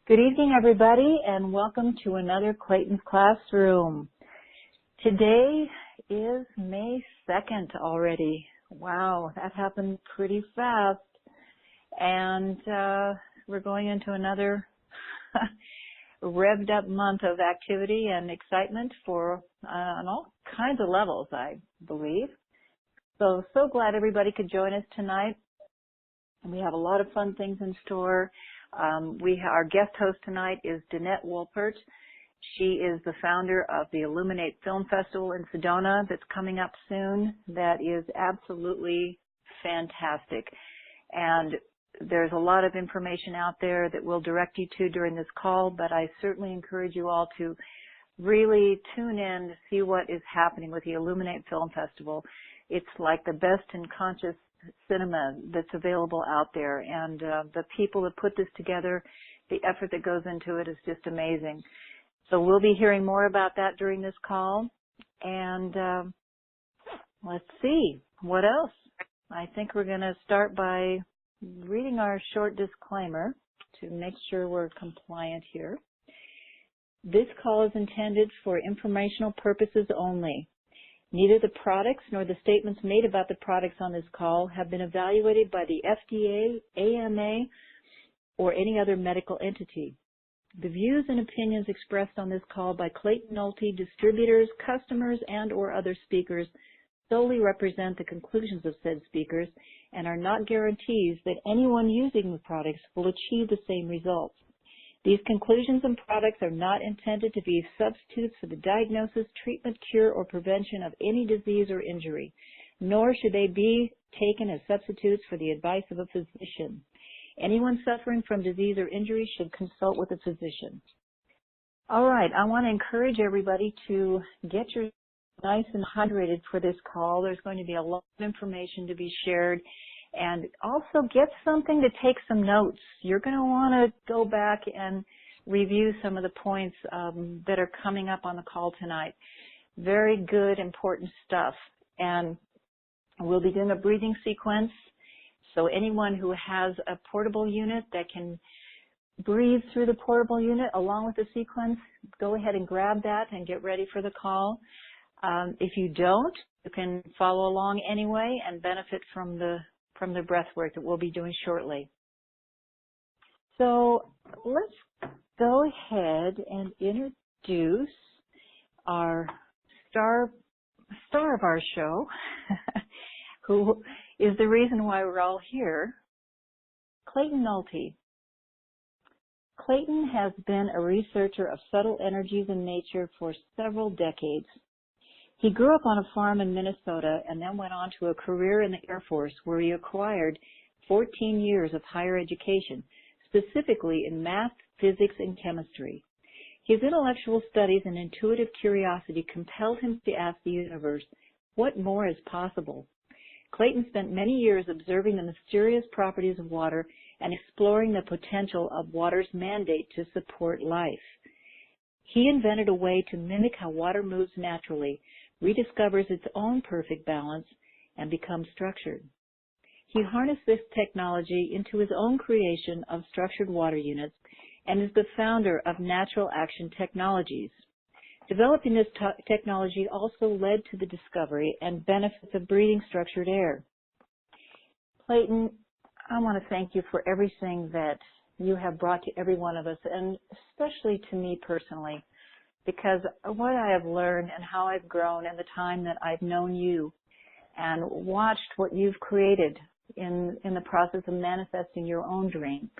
Good evening, everybody, and welcome to another Clayton's Classroom. Today is May 2nd already. Wow, that happened pretty fast. And we're going into another revved up month of activity and excitement for on all kinds of levels, I believe. So glad everybody could join us tonight. And we have a lot of fun things in store. Our guest host tonight is Danette Wolpert. She is the founder of the Illuminate Film Festival in Sedona that's coming up soon. That is absolutely fantastic. And there's a lot of information out there that we'll direct you to during this call, but I certainly encourage you all to really tune in to see what is happening with the Illuminate Film Festival. It's like the best in conscious cinema that's available out there, and the people that put this together, the effort that goes into it is just amazing. So we'll be hearing more about that during this call. And let's see, what else? I think we're going to start by reading our short disclaimer to make sure we're compliant here. This call is intended for informational purposes only. Neither the products nor the statements made about the products on this call have been evaluated by the FDA, AMA, or any other medical entity. The views and opinions expressed on this call by Clayton Nolte, distributors, customers, and or other speakers solely represent the conclusions of said speakers and are not guarantees that anyone using the products will achieve the same results. These conclusions and products are not intended to be substitutes for the diagnosis, treatment, cure, or prevention of any disease or injury, nor should they be taken as substitutes for the advice of a physician. Anyone suffering from disease or injury should consult with a physician. All right, I want to encourage everybody to get your nice and hydrated for this call. There's going to be a lot of information to be shared. And also get something to take some notes. You're going to want to go back and review some of the points that are coming up on the call tonight. Very good, important stuff. And we'll be doing a breathing sequence. So anyone who has a portable unit that can breathe through the portable unit along with the sequence, go ahead and grab that and get ready for the call. If you don't, you can follow along anyway and benefit from the breath work that we'll be doing shortly. So let's go ahead and introduce our star of our show, who is the reason why we're all here, Clayton Nolte. Clayton has been a researcher of subtle energies in nature for several decades. He grew up on a farm in Minnesota and then went on to a career in the Air Force where he acquired 14 years of higher education, specifically in math, physics, and chemistry. His intellectual studies and intuitive curiosity compelled him to ask the universe, what more is possible? Clayton spent many years observing the mysterious properties of water and exploring the potential of water's mandate to support life. He invented a way to mimic how water moves naturally, rediscovers its own perfect balance, and becomes structured. He harnessed this technology into his own creation of structured water units and is the founder of Natural Action Technologies. Developing this technology also led to the discovery and benefits of breathing structured air. Clayton, I want to thank you for everything that you have brought to every one of us, and especially to me personally, because what I have learned and how I've grown in the time that I've known you and watched what you've created in the process of manifesting your own dream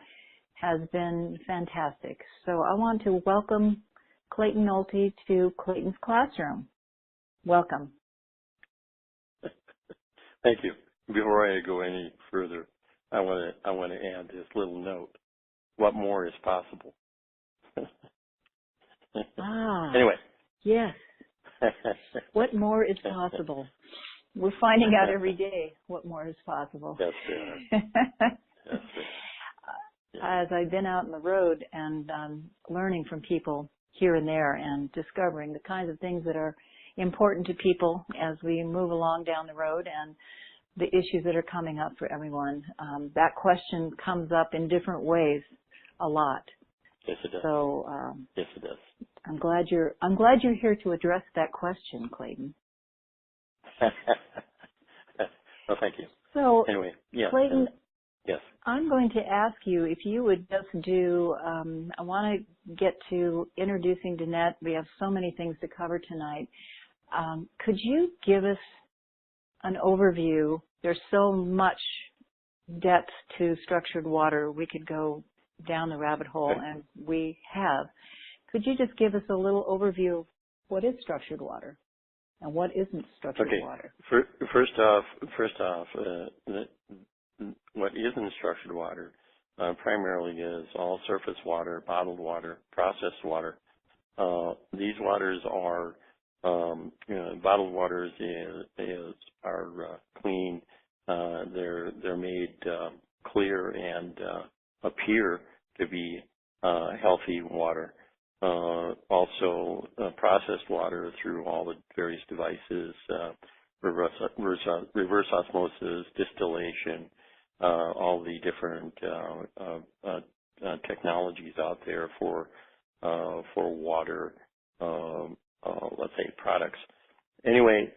has been fantastic. So I want to welcome Clayton Nolte to Clayton's Classroom. Welcome. Thank you. Before I go any further, I want to add this little note. What more is possible? Anyway. Yes. What more is possible? We're finding out every day what more is possible. That's it. That's it. As I've been out on the road and learning from people here and there and discovering the kinds of things that are important to people as we move along down the road and the issues that are coming up for everyone. That question comes up in different ways a lot. Yes, it does. So yes, it does. I'm glad you're here to address that question, Clayton. Well, thank you. So anyway, yeah, Clayton, yes. I'm going to ask you if you would just do, I want to get to introducing Danette. We have so many things to cover tonight. Could you give us an overview? There's so much depth to structured water. We could go down the rabbit hole, Okay. and we have. Could you just give us a little overview of what is structured water and what isn't structured water? First off, what isn't structured water primarily is all surface water, bottled water, processed water. These waters are bottled waters are clean. They're made clear and appear to be healthy water. Also, processed water through all the various devices, reverse osmosis, distillation, all the different technologies out there for water, let's say products. Anyway,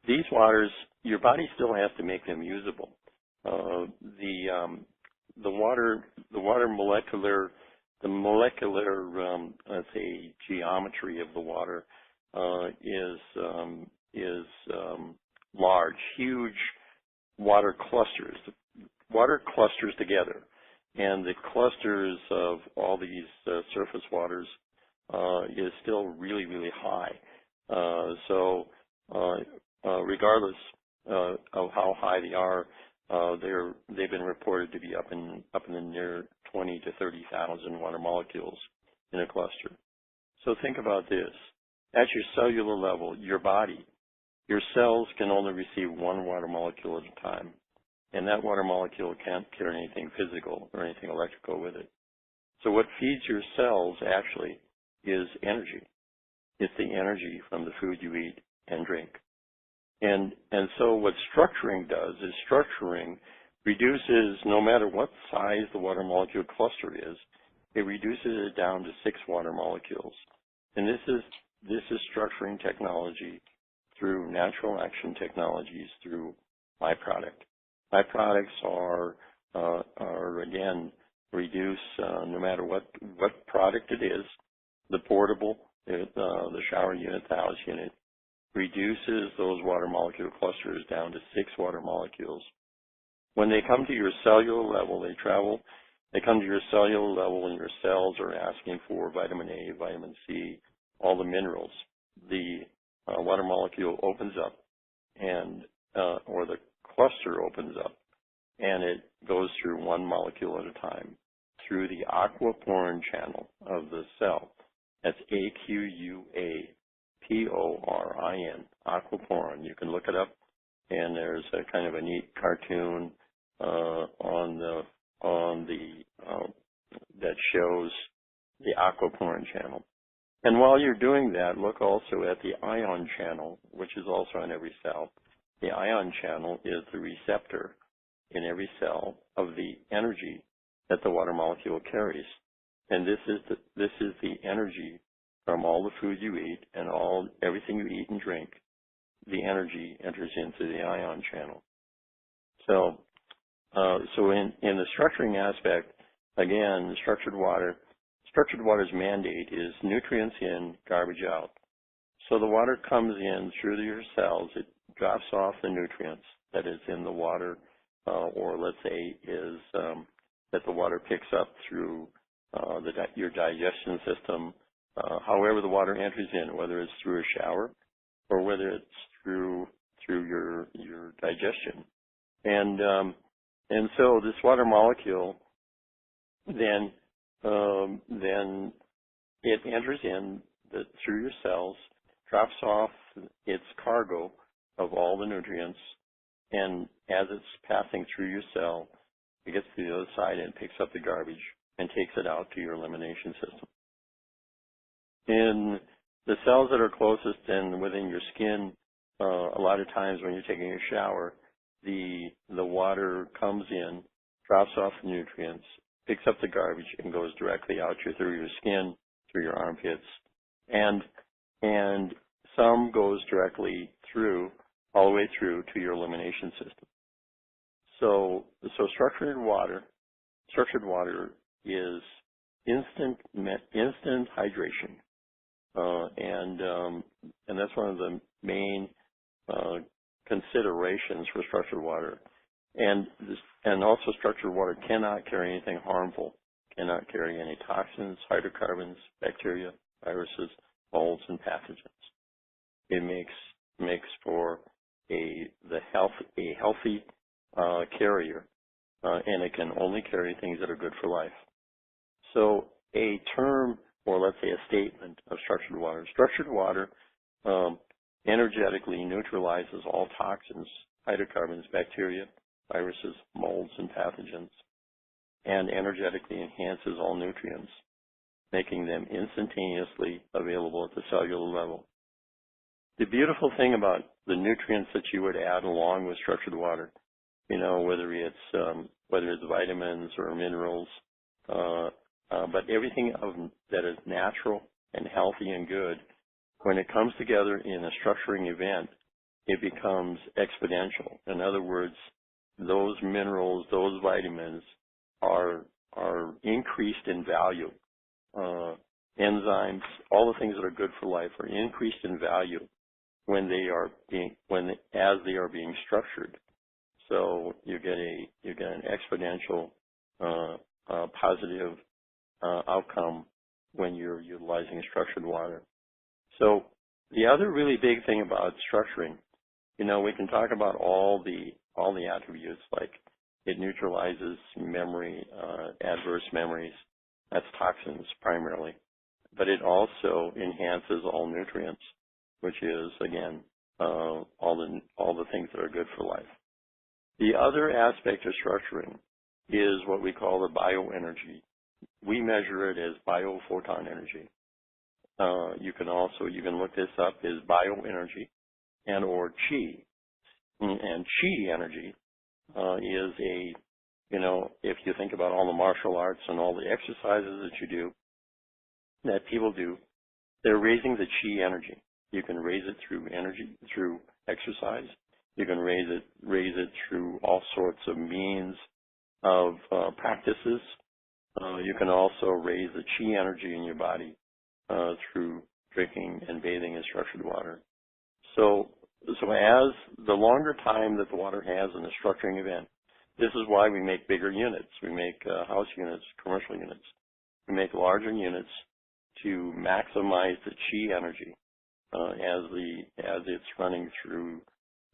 these waters, your body still has to make them usable. The water molecular, let's say, geometry of the water is large, huge water clusters. Water clusters together, and the clusters of all these surface waters is still really, really high. So regardless of how high they are, they've been reported to be up in the near 20 to 30,000 water molecules in a cluster. So think about this. At your cellular level, your body, your cells can only receive one water molecule at a time. And that water molecule can't carry anything physical or anything electrical with it. So what feeds your cells actually is energy. It's the energy from the food you eat and drink. And so what structuring does is structuring reduces, no matter what size the water molecule cluster is, it reduces it down to 6 water molecules. And this is structuring technology through natural action technologies through byproduct. Byproducts are again reduce no matter what product it is. The portable, the shower unit, the house unit reduces those water molecule clusters down to 6 water molecules. When they come to your cellular level, they come to your cellular level and your cells are asking for vitamin A, vitamin C, all the minerals. The water molecule opens up and or the cluster opens up, and it goes through one molecule at a time through the aquaporin channel of the cell. That's AQUAPORIN, aquaporin. You can look it up, and there's a kind of a neat cartoon that shows the aquaporin channel. And while you're doing that, look also at the ion channel, which is also in every cell. The ion channel is the receptor in every cell of the energy that the water molecule carries. And this is the energy from all the food you eat and everything you eat and drink. The energy enters into the ion channel. So in the structuring aspect, again, structured water's mandate is nutrients in, garbage out. So the water comes in through your cells. It drops off the nutrients that is in the water, or let's say is that the water picks up through your digestion system. However the water enters in, whether it's through a shower or whether it's through your digestion, and so this water molecule then it enters in through your cells, drops off its cargo of all the nutrients, and as it's passing through your cell, it gets to the other side and picks up the garbage and takes it out to your elimination system. In the cells that are closest and within your skin, a lot of times when you're taking a shower, the water comes in, drops off the nutrients, picks up the garbage and goes directly out through your skin, through your armpits, and some goes directly through, all the way through to your elimination system. So structured water is instant hydration, and that's one of the main considerations for structured water. And also structured water cannot carry anything harmful, cannot carry any toxins, hydrocarbons, bacteria, viruses, molds, and pathogens. It makes for a healthy carrier, and it can only carry things that are good for life. So a term, or let's say a statement of structured water. Structured water energetically neutralizes all toxins, hydrocarbons, bacteria, viruses, molds, and pathogens, and energetically enhances all nutrients, making them instantaneously available at the cellular level. The beautiful thing about the nutrients that you would add along with structured water, whether it's vitamins or minerals, but everything that is natural and healthy and good, when it comes together in a structuring event, it becomes exponential. In other words, those minerals, those vitamins are increased in value. Enzymes, all the things that are good for life are increased in value as they are being structured. So you get an exponential positive outcome when you're utilizing structured water. So the other really big thing about structuring, we can talk about all the attributes, like it neutralizes memory, adverse memories, that's toxins primarily, but it also enhances all nutrients, which is again all the things that are good for life. The other aspect of structuring is what we call the bioenergy. We measure it as biophoton energy. You can look this up as bioenergy and or chi. And chi energy is if you think about all the martial arts and all the exercises that people do, they're raising the chi energy. You can raise it through exercise. You can raise it through all sorts of means of practices. You can also raise the chi energy in your body through drinking and bathing in structured water. So as the longer time that the water has in the structuring event, this is why we make bigger units. We make house units, commercial units. We make larger units to maximize the chi energy as it's running through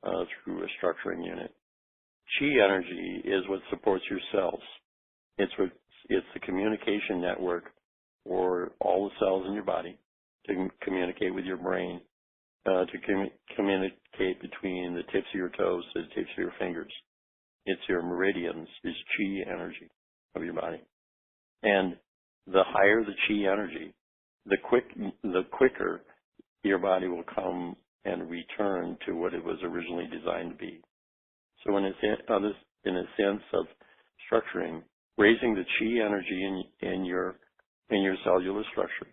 a structuring unit. Chi energy is what supports your cells. It's the communication network for all the cells in your body to communicate with your brain, to communicate between the tips of your toes to the tips of your fingers. It's your meridians, it's chi energy of your body. And the higher the chi energy, the quicker your body will come and return to what it was originally designed to be. So in a sense of structuring, raising the chi energy in your cellular structure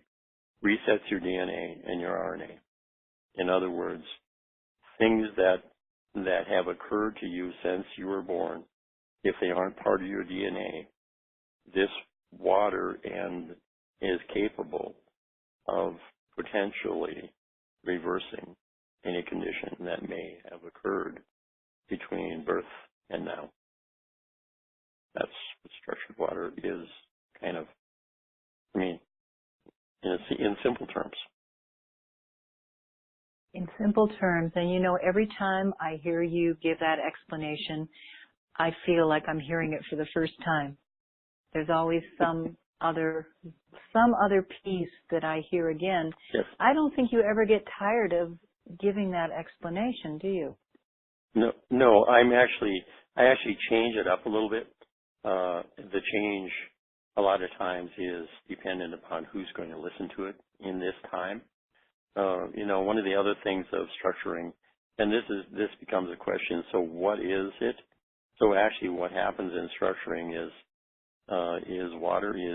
resets your DNA and your RNA. In other words, things that have occurred to you since you were born, if they aren't part of your DNA, this water is capable of potentially reversing any condition that may have occurred between birth and now. That's what structured water is, kind of, in simple terms. In simple terms, and every time I hear you give that explanation, I feel like I'm hearing it for the first time. There's always some other piece that I hear again. Yes. I don't think you ever get tired of giving that explanation, do you? No. I actually change it up a little bit. The change a lot of times is dependent upon who's going to listen to it in this time. One of the other things of structuring, and this becomes a question, so what is it? So actually what happens in structuring is is water is